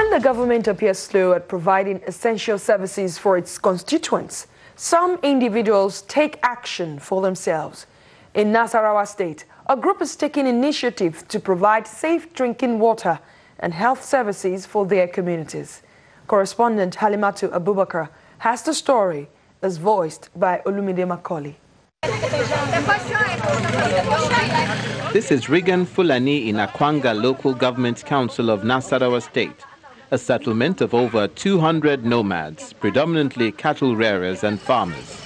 When the government appears slow at providing essential services for its constituents, some individuals take action for themselves. In Nasarawa State, a group is taking initiative to provide safe drinking water and health services for their communities. Correspondent Halimatu Abubakar has the story, as voiced by Olumide Macaulay. This is Rigan Fulani in Akwanga Local Government Council of Nasarawa State, a settlement of over 200 nomads, predominantly cattle rearers and farmers.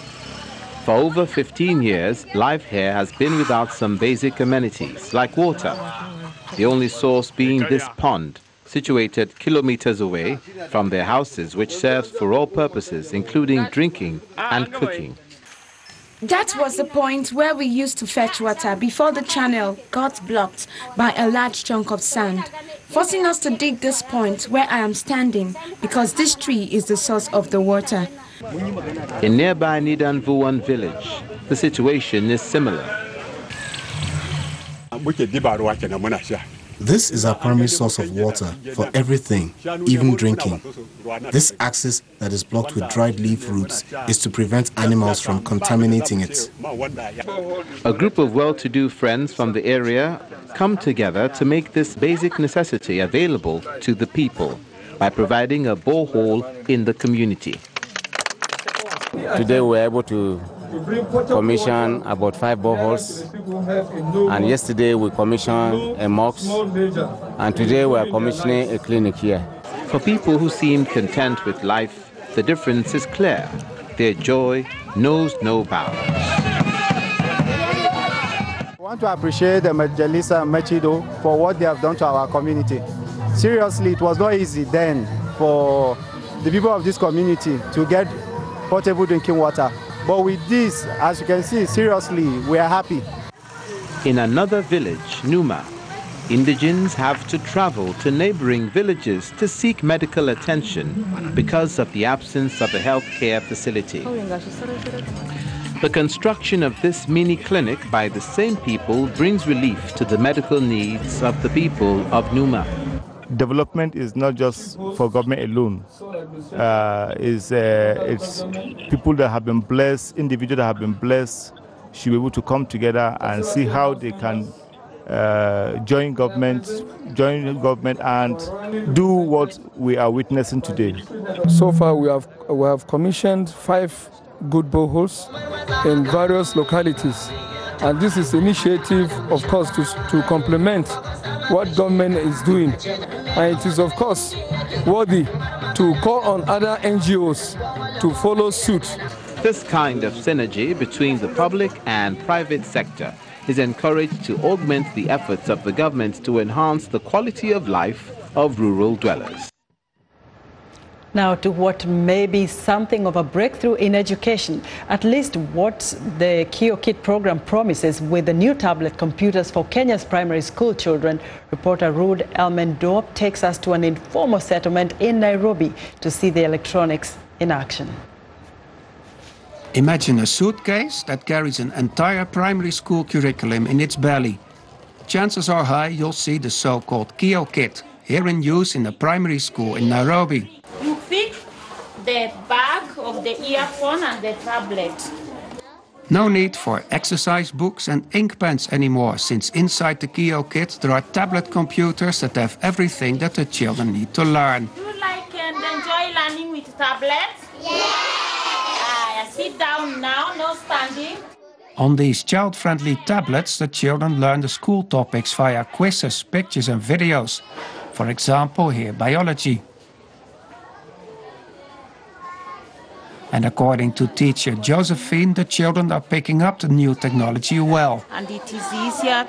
For over 15 years, life here has been without some basic amenities like water, the only source being this pond, situated kilometers away from their houses, which serves for all purposes, including drinking and cooking. That was the point where we used to fetch water before the channel got blocked by a large chunk of sand, forcing us to dig this point where I am standing because this tree is the source of the water. In nearby Nidanvuwan village, the situation is similar. This is our primary source of water for everything, even drinking. This axis that is blocked with dried leaf roots is to prevent animals from contaminating it. A group of well-to-do friends from the area come together to make this basic necessity available to the people by providing a borehole in the community. Today we were able to commission about 5 boreholes, and yesterday we commissioned a mosque, and today we are commissioning a clinic here. For people who seem content with life, the difference is clear. Their joy knows no bounds. I want to appreciate the Majalisa and Machido for what they have done to our community. Seriously, it was not easy then for the people of this community to get potable drinking water. But with this, as you can see, seriously, we are happy. In another village, Numa, indigents have to travel to neighboring villages to seek medical attention because of the absence of a health care facility. The construction of this mini clinic by the same people brings relief to the medical needs of the people of Numa. Development is not just for government alone. It's people that have been blessed, individuals that have been blessed, should be able to come together and see how they can join government and do what we are witnessing today. So far, we have commissioned 5 good boreholes in various localities, and this is initiative, of course, to complement what government is doing. And it is, of course, worthy to call on other NGOs to follow suit. This kind of synergy between the public and private sector is encouraged to augment the efforts of the government to enhance the quality of life of rural dwellers. Now to what may be something of a breakthrough in education, at least what the Kio Kit program promises with the new tablet computers for Kenya's primary school children. Reporter Rude Elmendorp takes us to an informal settlement in Nairobi to see the electronics in action. Imagine a suitcase that carries an entire primary school curriculum in its belly. Chances are high you'll see the so-called Kio Kit here in use in a primary school in Nairobi. You fit the bag of the earphone and the tablet. No need for exercise books and ink pens anymore, since inside the Kio Kit there are tablet computers that have everything that the children need to learn. Do you like and enjoy learning with tablets? Yeah! Sit down now, no standing. On these child-friendly tablets, the children learn the school topics via quizzes, pictures and videos. For example, here biology. And according to teacher Josephine, the children are picking up the new technology well. And it is easier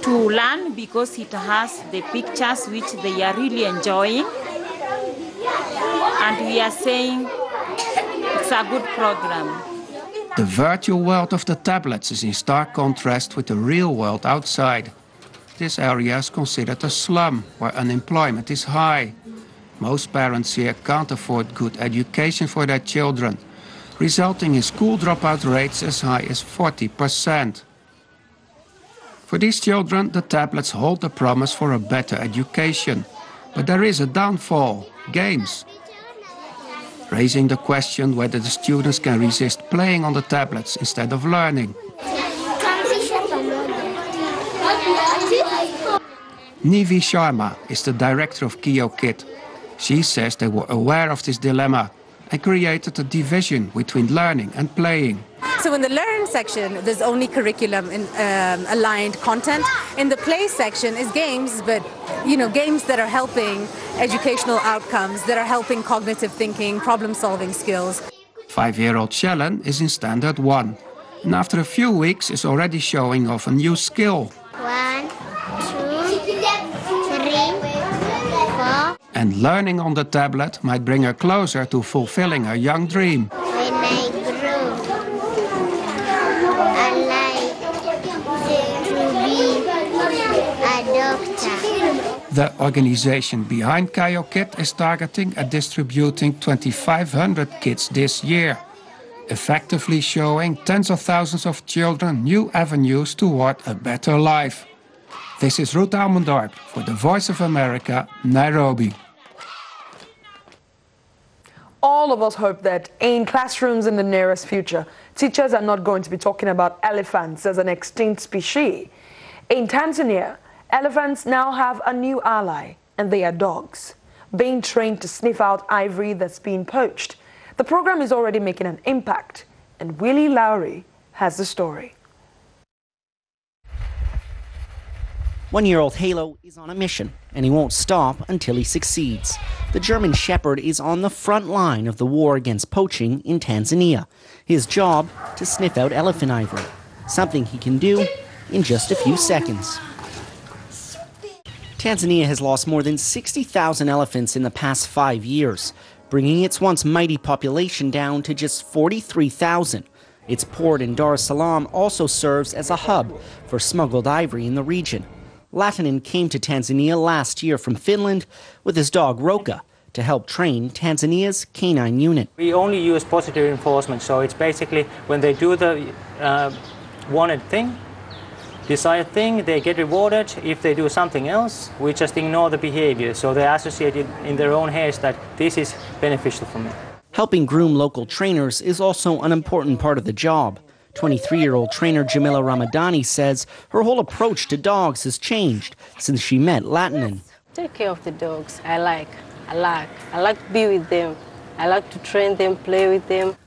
to learn because it has the pictures which they are really enjoying. And we are saying it's a good program. The virtual world of the tablets is in stark contrast with the real world outside. This area is considered a slum where unemployment is high. Most parents here can't afford good education for their children, resulting in school dropout rates as high as 40%. For these children, the tablets hold the promise for a better education. But there is a downfall: games. Raising the question whether the students can resist playing on the tablets instead of learning. Nivi Sharma is the director of KioKit. She says they were aware of this dilemma and created a division between learning and playing. So in the learn section, there's only curriculum aligned content. In the play section is games, but games that are helping educational outcomes, that are helping cognitive thinking, problem-solving skills. 5-year-old Shellen is in Standard 1, and after a few weeks is already showing off a new skill. 1, 2, 3, 4. And learning on the tablet might bring her closer to fulfilling her young dream. When I grow, I like to be a doctor. The organization behind KioKit is targeting at distributing 2,500 kits this year, effectively showing tens of thousands of children new avenues toward a better life. This is Ruth Almendorp for the Voice of America, Nairobi. All of us hope that in classrooms in the nearest future, teachers are not going to be talking about elephants as an extinct species. In Tanzania, elephants now have a new ally, and they are dogs, being trained to sniff out ivory that's being poached. The program is already making an impact, and Willie Lowry has the story. 1-year-old Halo is on a mission, and he won't stop until he succeeds. The German Shepherd is on the front line of the war against poaching in Tanzania. His job, to sniff out elephant ivory, something he can do in just a few seconds. Tanzania has lost more than 60,000 elephants in the past 5 years, bringing its once mighty population down to just 43,000. Its port in Dar es Salaam also serves as a hub for smuggled ivory in the region. Latinen came to Tanzania last year from Finland with his dog Roka to help train Tanzania's canine unit. We only use positive reinforcement, so it's basically when they do the wanted thing, desired thing, they get rewarded. If they do something else, we just ignore the behavior, so they associate it in their own heads that this is beneficial for me. Helping groom local trainers is also an important part of the job. 23-year-old trainer Jamila Ramadani says her whole approach to dogs has changed since she met Latinen. Take care of the dogs. I like to be with them. I like to train them, play with them.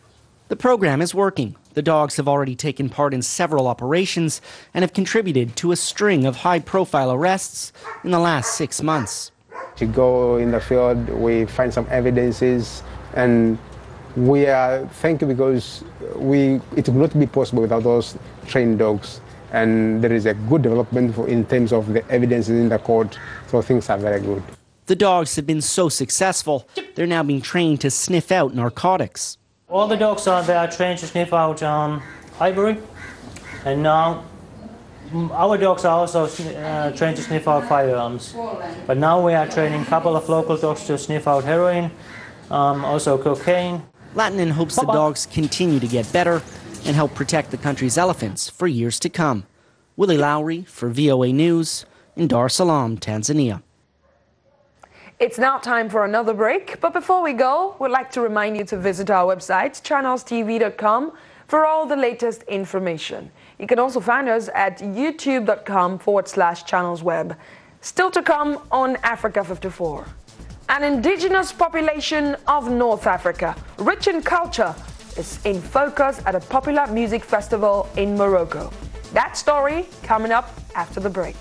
The program is working. The dogs have already taken part in several operations and have contributed to a string of high-profile arrests in the last 6 months. To go in the field, we find some evidences, and we are thankful because it would not be possible without those trained dogs. And there is a good development in terms of the evidences in the court, so things are very good. The dogs have been so successful, they're now being trained to sniff out narcotics. All the dogs they are trained to sniff out ivory, and now our dogs are also trained to sniff out firearms. But now we are training a couple of local dogs to sniff out heroin, also cocaine. Latinen hopes the dogs continue to get better and help protect the country's elephants for years to come. Willie Lowry for VOA News in Dar es Salaam, Tanzania. It's now time for another break, but before we go, we'd like to remind you to visit our website, channelstv.com, for all the latest information. You can also find us at youtube.com/channelsweb. Still to come on Africa 54. An indigenous population of North Africa, rich in culture, is in focus at a popular music festival in Morocco. That story coming up after the break.